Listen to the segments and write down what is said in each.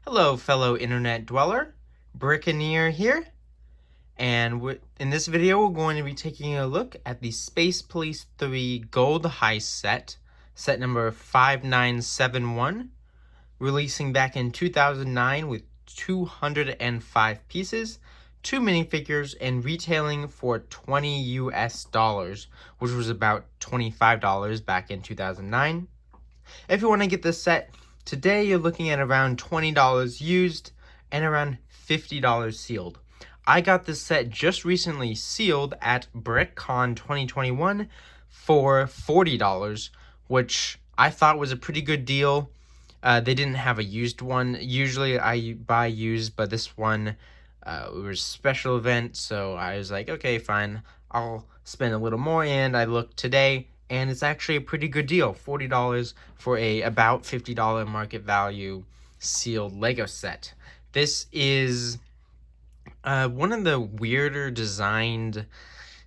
Hello, fellow internet dweller. Brickineer here, and in this video we're going to be taking a look at the Space Police 3 Gold Heist set number 5971, releasing back in 2009 with 205 pieces, 2 minifigures, and retailing for $20 US, which was about $25 back in 2009. If you want to get this set today, you're looking at around $20 used and around $50 sealed. I got this set just recently sealed at BrickCon 2021 for $40, which I thought was a pretty good deal. They didn't have a used one. Usually I buy used, but this one it was a special event, so I was like, okay, fine, I'll spend a little more. And I looked today, and it's actually a pretty good deal. $40 for a about $50 market value sealed Lego set. This is one of the weirder designed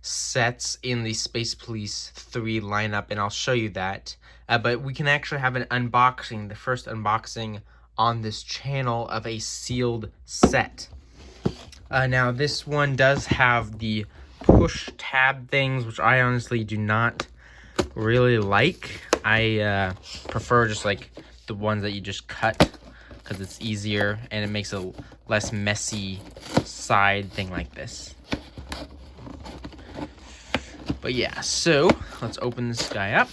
sets in the Space Police 3 lineup, and I'll show you that. But we can actually have an unboxing, the first unboxing on this channel of a sealed set. Now, this one does have the push tab things, which I honestly do not really like. I prefer just like the ones that you just cut, because it's easier and it makes a less messy side thing like this. But yeah, so let's open this guy up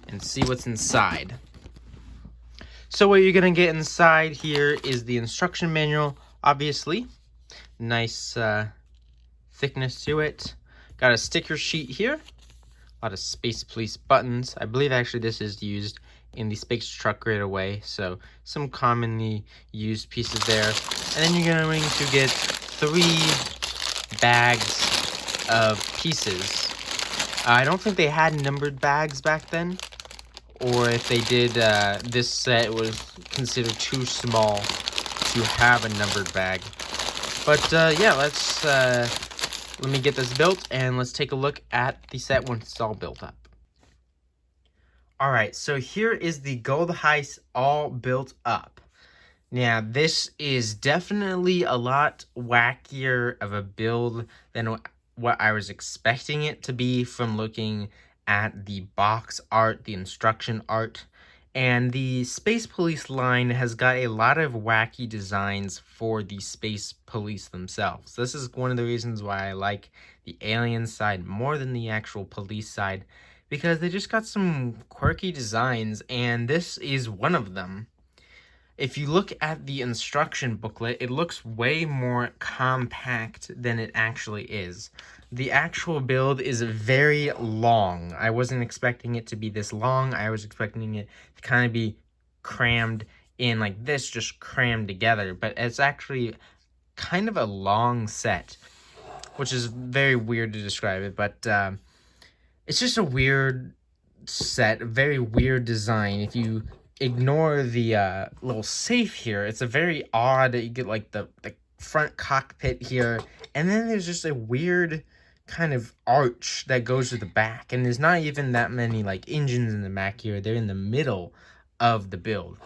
and see what's inside. So what you're gonna get inside here is the instruction manual, obviously. Nice thickness to it. Got a sticker sheet here. A lot of Space Police buttons. I believe actually this is used in the Space Truck right away. So some commonly used pieces there. And then you're going to get 3 bags of pieces. I don't think they had numbered bags back then. Or if they did, this set was considered too small to have a numbered bag. But yeah, let me get this built and let's take a look at the set once it's all built up. Alright, so here is the Gold Heist all built up. Now, this is definitely a lot wackier of a build than what I was expecting it to be from looking at the box art, the instruction art. And the Space Police line has got a lot of wacky designs for the Space Police themselves. This is one of the reasons why I like the alien side more than the actual police side, because they just got some quirky designs, and this is one of them. If you look at the instruction booklet, it looks way more compact than it actually is. The actual build is very long. I wasn't expecting it to be this long. I was expecting it to kind of be crammed in like this, just crammed together. But it's actually kind of a long set, which is very weird to describe it. But it's just a weird set, a very weird design. If you ignore the little safe here, it's a very odd, you get like the front cockpit here, and then there's just a weird kind of arch that goes to the back, and there's not even that many like engines in the back here. They're in the middle of the build.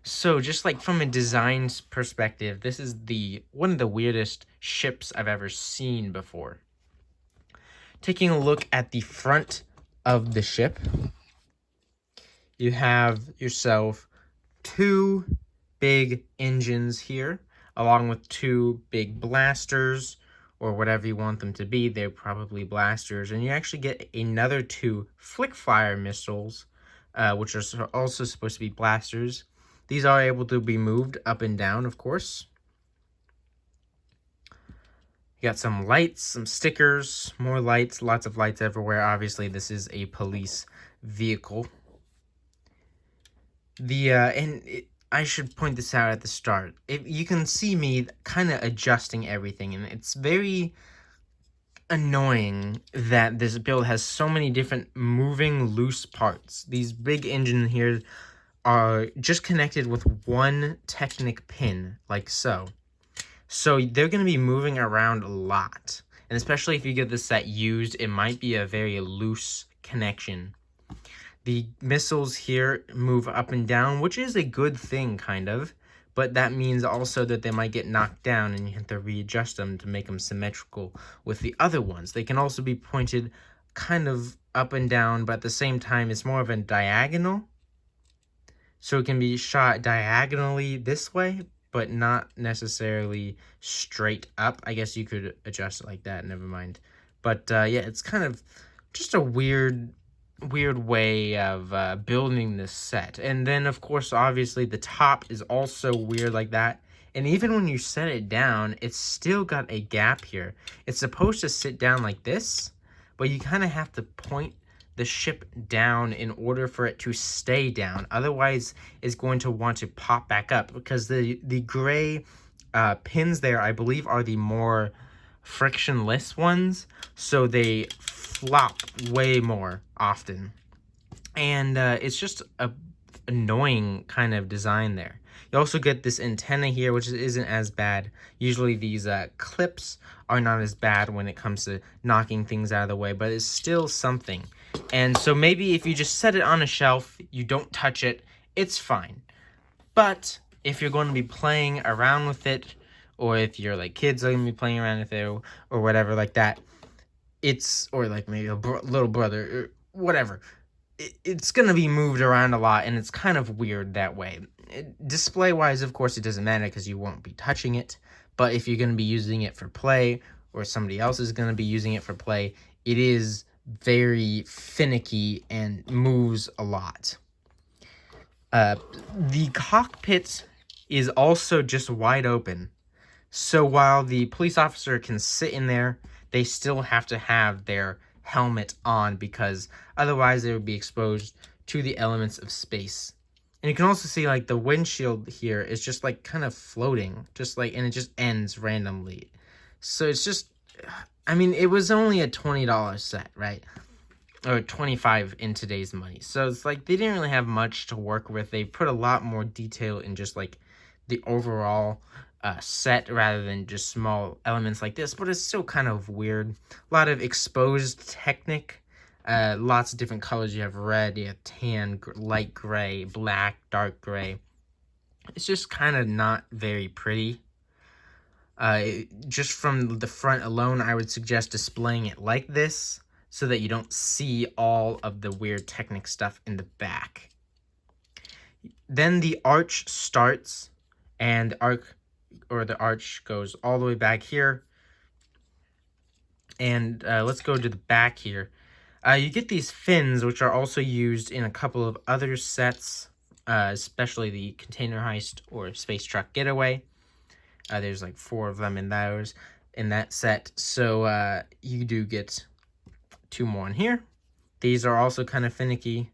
So just like from a design perspective, this is one of the weirdest ships I've ever seen before. Taking a look at the front of the ship, you have yourself 2 big engines here, along with 2 big blasters, or whatever you want them to be. They're probably blasters. And you actually get another 2 flick fire missiles, which are also supposed to be blasters. These are able to be moved up and down, of course. You got some lights, some stickers, more lights, lots of lights everywhere. Obviously, this is a police vehicle. I should point this out at the start. You can see me kind of adjusting everything, and it's very annoying that this build has so many different moving loose parts. These big engines here are just connected with one Technic pin, like so. So they're going to be moving around a lot. And especially if you get this set used, it might be a very loose connection. The missiles here move up and down, which is a good thing, kind of. But that means also that they might get knocked down and you have to readjust them to make them symmetrical with the other ones. They can also be pointed kind of up and down, but at the same time, it's more of a diagonal. So it can be shot diagonally this way, but not necessarily straight up. I guess you could adjust it like that, never mind. But yeah, it's kind of just a weird way of building this set. And then, of course, obviously, the top is also weird like that. And even when you set it down, it's still got a gap here. It's supposed to sit down like this, but you kind of have to point the ship down in order for it to stay down. Otherwise, it's going to want to pop back up because the gray pins there, I believe, are the more frictionless ones. So they flop way more often. And it's just a annoying kind of design there. You also get this antenna here, which isn't as bad. Usually these clips are not as bad when it comes to knocking things out of the way, but it's still something. And so maybe if you just set it on a shelf, you don't touch it, it's fine. But if you're going to be playing around with it, or if your like kids are going to be playing around with it, or whatever like that, or like maybe a little brother, or whatever, it's going to be moved around a lot, and it's kind of weird that way. Display-wise, of course, it doesn't matter because you won't be touching it, but if you're going to be using it for play, or somebody else is going to be using it for play, it is very finicky and moves a lot. The cockpit is also just wide open, so while the police officer can sit in there, they still have to have their helmet on because otherwise they would be exposed to the elements of space. And you can also see like the windshield here is just like kind of floating, just like, and it just ends randomly. So it's just, I mean, it was only a $20 set, right? Or $25 in today's money. So it's like they didn't really have much to work with. They put a lot more detail in just like the overall set rather than just small elements like this, but it's still kind of weird. A lot of exposed Technic, lots of different colors. You have red, you have tan, light gray, black, dark gray. It's just kind of not very pretty. Just from the front alone, I would suggest displaying it like this so that you don't see all of the weird Technic stuff in the back. Then the arch starts, and the arch goes all the way back here. And let's go to the back here. You get these fins, which are also used in a couple of other sets, especially the Container Heist or Space Truck Getaway. There's like 4 of them in that set. So you do get 2 more in here. These are also kind of finicky,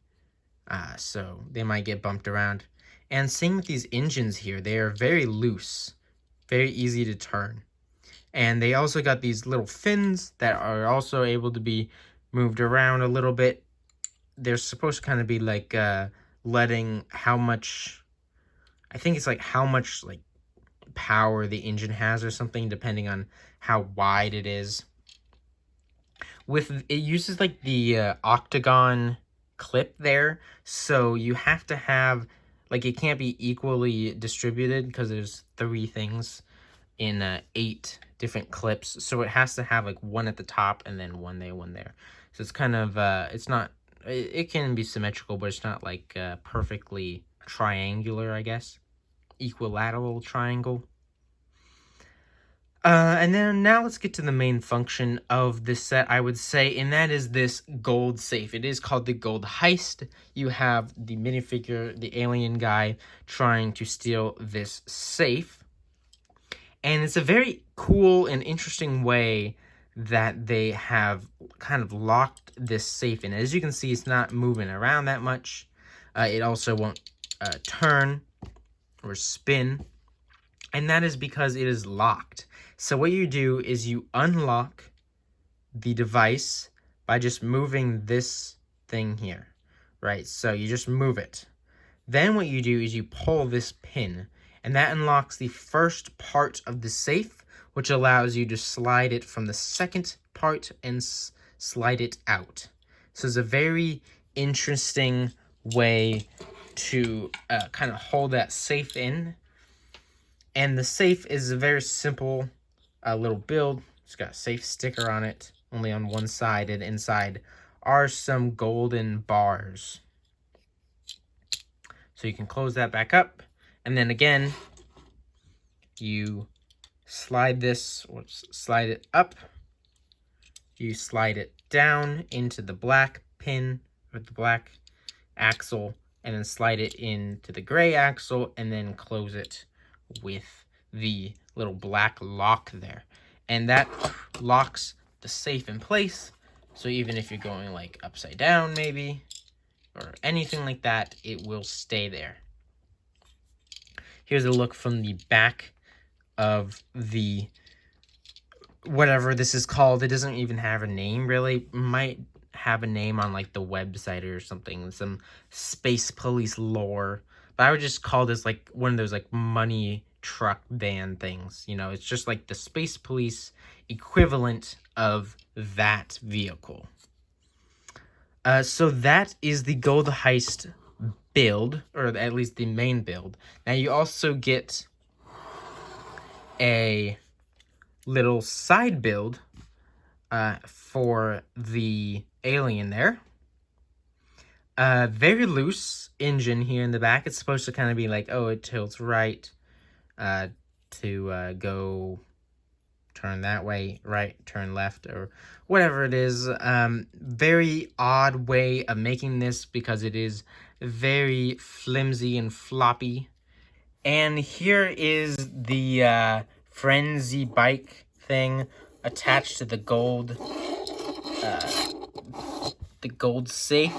so they might get bumped around. And same with these engines here. They are very loose, very easy to turn. And they also got these little fins that are also able to be moved around a little bit. They're supposed to kind of be like letting how much, I think it's like how much like power the engine has or something, depending on how wide it is. It uses like the octagon clip there, so you have to have, like, it can't be equally distributed because there's 3 things in 8 different clips, so it has to have like 1 at the top and then 1 there, 1 there. So it's kind of it's not, it can be symmetrical, but it's not like perfectly triangular, I guess, equilateral triangle. And then now let's get to the main function of this set, I would say, and that is this gold safe. It is called the Gold Heist. You have the minifigure, the alien guy, trying to steal this safe. And it's a very cool and interesting way that they have kind of locked this safe in. As you can see, it's not moving around that much. It also won't turn or spin. And that is because it is locked. So what you do is you unlock the device by just moving this thing here, right? So you just move it. Then what you do is you pull this pin, and that unlocks the first part of the safe, which allows you to slide it from the second part and slide it out. So it's a very interesting way to kind of hold that safe in. And the safe is a very simple little build. It's got a safe sticker on it, only on one side, and inside are some golden bars. So you can close that back up, and then again, you slide this, or slide it up, you slide it down into the black pin, or the black axle, and then slide it into the gray axle, and then close it with the little black lock there. And that locks the safe in place, so even if you're going like upside down maybe, or anything like that, it will stay there. Here's a look from the back of the whatever this is called. It doesn't even have a name really. Might have a name on like the website or something, some space police lore, but I would just call this like one of those like money truck van things. You know, it's just like the space police equivalent of that vehicle. So that is the Gold Heist build, or at least the main build. Now you also get a little side build for the alien there. Very loose engine here in the back. It's supposed to kind of be like, oh, it tilts right to go turn that way, right, turn left, or whatever it is. Very odd way of making this because it is very flimsy and floppy. And here is the frenzy bike thing attached to the gold safe.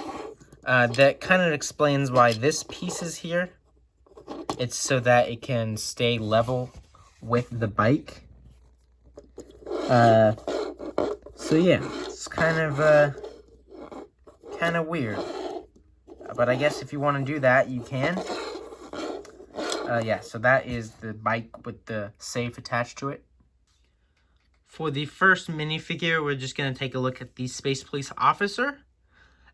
That kind of explains why this piece is here. It's so that it can stay level with the bike. So yeah, it's kind of weird. But I guess if you want to do that, you can. Yeah, so that is the bike with the safe attached to it. For the first minifigure, we're just going to take a look at the Space Police Officer.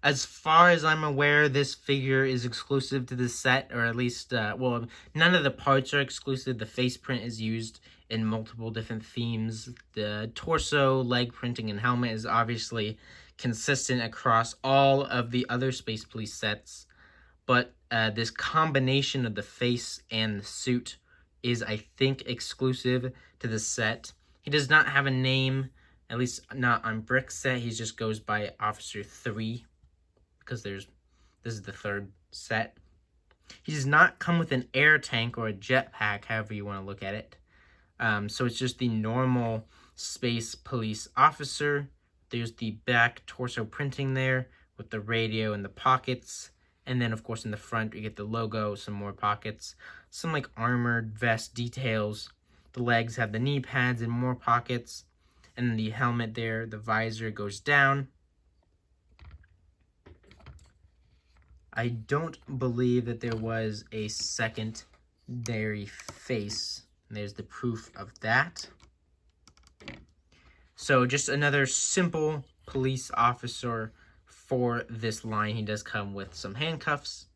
As far as I'm aware, this figure is exclusive to this set, or at least, well, none of the parts are exclusive. The face print is used in multiple different themes. The torso, leg printing, and helmet is obviously consistent across all of the other Space Police sets. But this combination of the face and the suit is, I think, exclusive to the set. He does not have a name, at least not on Brick's set. He just goes by Officer 3, because this is the third set. He does not come with an air tank or a jetpack, however you want to look at it. So it's just the normal Space Police Officer. There's the back torso printing there with the radio and the pockets. And then, of course, in the front, you get the logo, some more pockets, some like armored vest details. The legs have the knee pads and more pockets. And then the helmet there, the visor goes down. I don't believe that there was a secondary face. There's the proof of that. So just another simple police officer for this line. He does come with some handcuffs.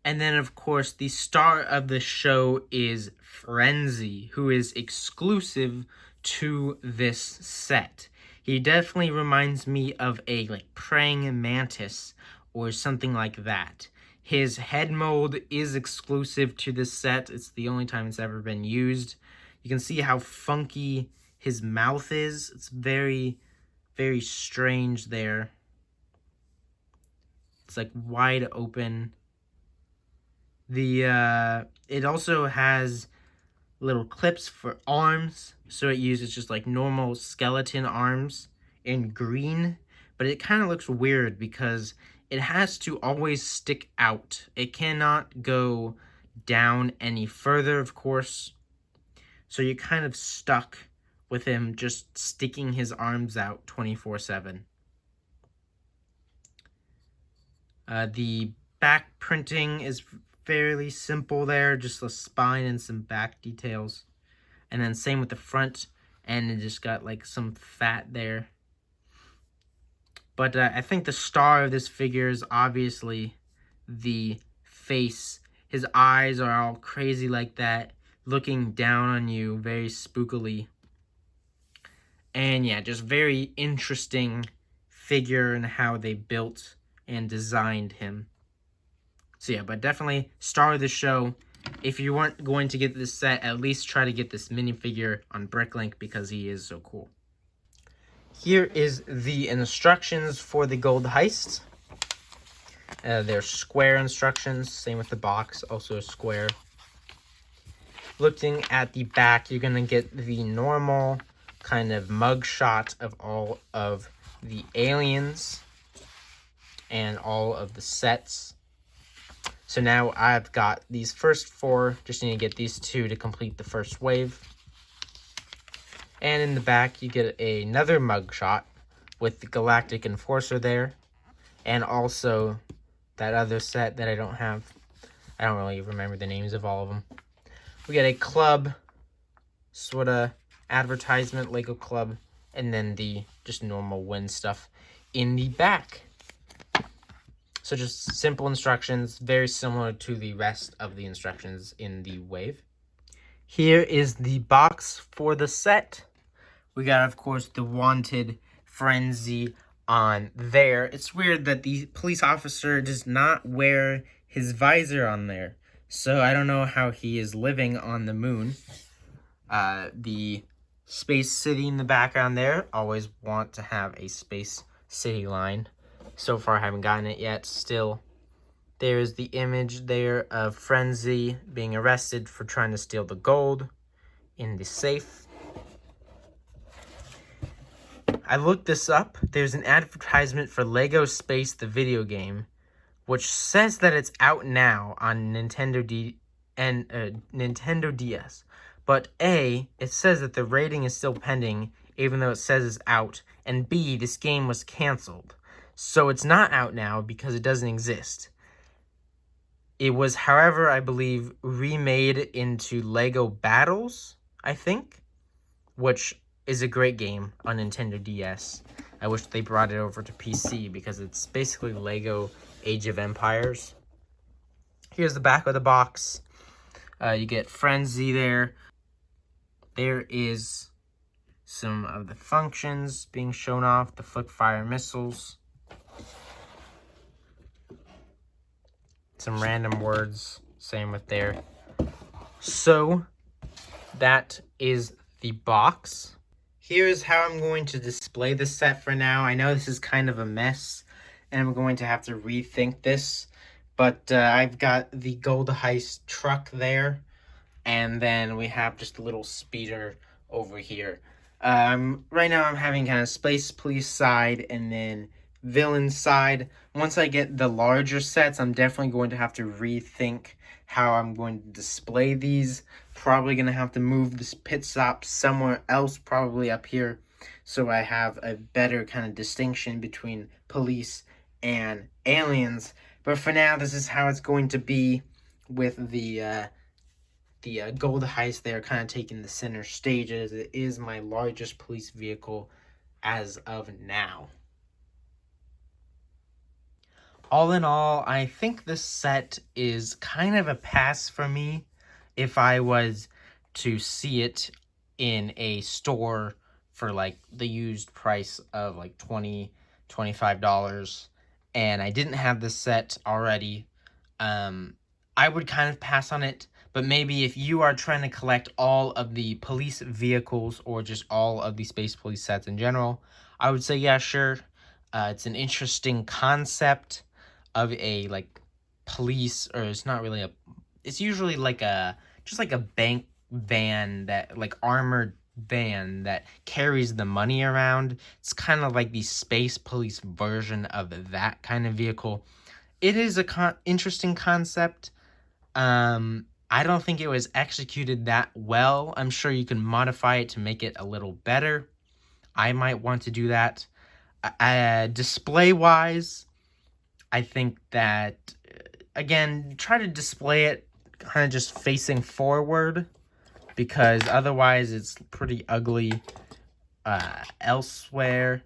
And then, of course, the star of the show is Frenzy, who is exclusive to this set. He definitely reminds me of a like praying mantis or something like that. His head mold is exclusive to this set. It's the only time it's ever been used. You can see how funky his mouth is. It's very, very strange there. It's like wide open. It also has little clips for arms, so it uses just like normal skeleton arms in green, but it kind of looks weird because it has to always stick out. It cannot go down any further, of course, so you're kind of stuck with him just sticking his arms out 24/7. The back printing is fairly simple there, just a spine and some back details. And then same with the front, and it just got like some fat there. But I think the star of this figure is obviously the face. His eyes are all crazy like that, looking down on you very spookily. And yeah, just very interesting figure and how they built and designed him. So yeah, but definitely star of the show. If you weren't going to get this set, at least try to get this minifigure on Bricklink because he is so cool. Here is the instructions for the Gold Heist. They're square instructions, same with the box, also square. Looking at the back, you're going to get the normal kind of mug shot of all of the aliens and all of the sets. So now I've got these first 4, just need to get these 2 to complete the first wave. And in the back, you get another mugshot with the Galactic Enforcer there. And also that other set that I don't have. I don't really remember the names of all of them. We get a club sort of advertisement, Lego Club. And then the just normal win stuff in the back. So just simple instructions, very similar to the rest of the instructions in the wave. Here is the box for the set. We got, of course, the Wanted Frenzy on there. It's weird that the police officer does not wear his visor on there. So I don't know how he is living on the moon. The Space City in the background there. Always want to have a Space City line. So far, I haven't gotten it yet. Still, there's the image there of Frenzy being arrested for trying to steal the gold in the safe. I looked this up. There's an advertisement for Lego Space, the video game, which says that it's out now on Nintendo DS. But A, it says that the rating is still pending, even though it says it's out. And B, this game was canceled. So it's not out now because it doesn't exist. It was, however, I believe, remade into Lego Battles, I think, which is a great game on Nintendo DS. I wish they brought it over to PC because it's basically Lego Age of Empires. Here's the back of the box. You get Frenzy there. There is some of the functions being shown off, the flip fire missiles. Some random words, same with there. So, that is the box. Here's how I'm going to display the set for now. I know this is kind of a mess, and I'm going to have to rethink this. But I've got the Gold Heist truck there, and then we have just a little speeder over here. Right now I'm having kind of Space Police side and then Villain side. Once I get the larger sets, I'm definitely going to have to rethink how I'm going to display these. Probably going to have to move this pit stop somewhere else, probably up here, so I have a better kind of distinction between police and aliens. But for now, this is how it's going to be with the Gold Heist there, kind of taking the center stages. It is my largest police vehicle as of now. All in all, I think this set is kind of a pass for me if I was to see it in a store for like the used price of like $20, $25, and I didn't have this set already. I would kind of pass on it, but maybe if you are trying to collect all of the police vehicles or just all of the Space Police sets in general, I would say, yeah, sure. It's an interesting concept of a like police, or it's not really it's usually like just like a bank van, that like armored van that carries the money around. It's kind of like the Space Police version of that kind of vehicle. It is a interesting concept. I don't think it was executed that well. I'm sure you can modify it to make it a little better. I might want to do that. Display-wise, I think that, again, try to display it kind of just facing forward, because otherwise it's pretty ugly elsewhere.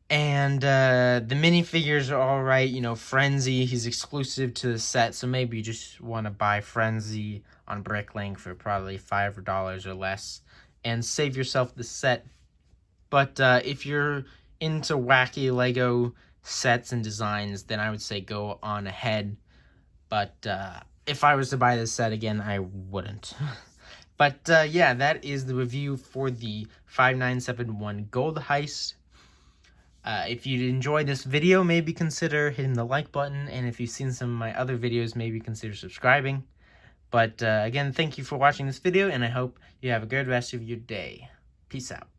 And the minifigures are alright. You know, Frenzy, he's exclusive to the set, so maybe you just want to buy Frenzy on Bricklink for probably $5 or less and save yourself the set. But if you're into wacky Lego sets and designs, then I would say go on ahead. But if I was to buy this set again, I wouldn't. But yeah, that is the review for the 5971 Gold Heist. If you enjoyed this video, maybe consider hitting the like button. And if you've seen some of my other videos, maybe consider subscribing. But again, thank you for watching this video, and I hope you have a good rest of your day. Peace out.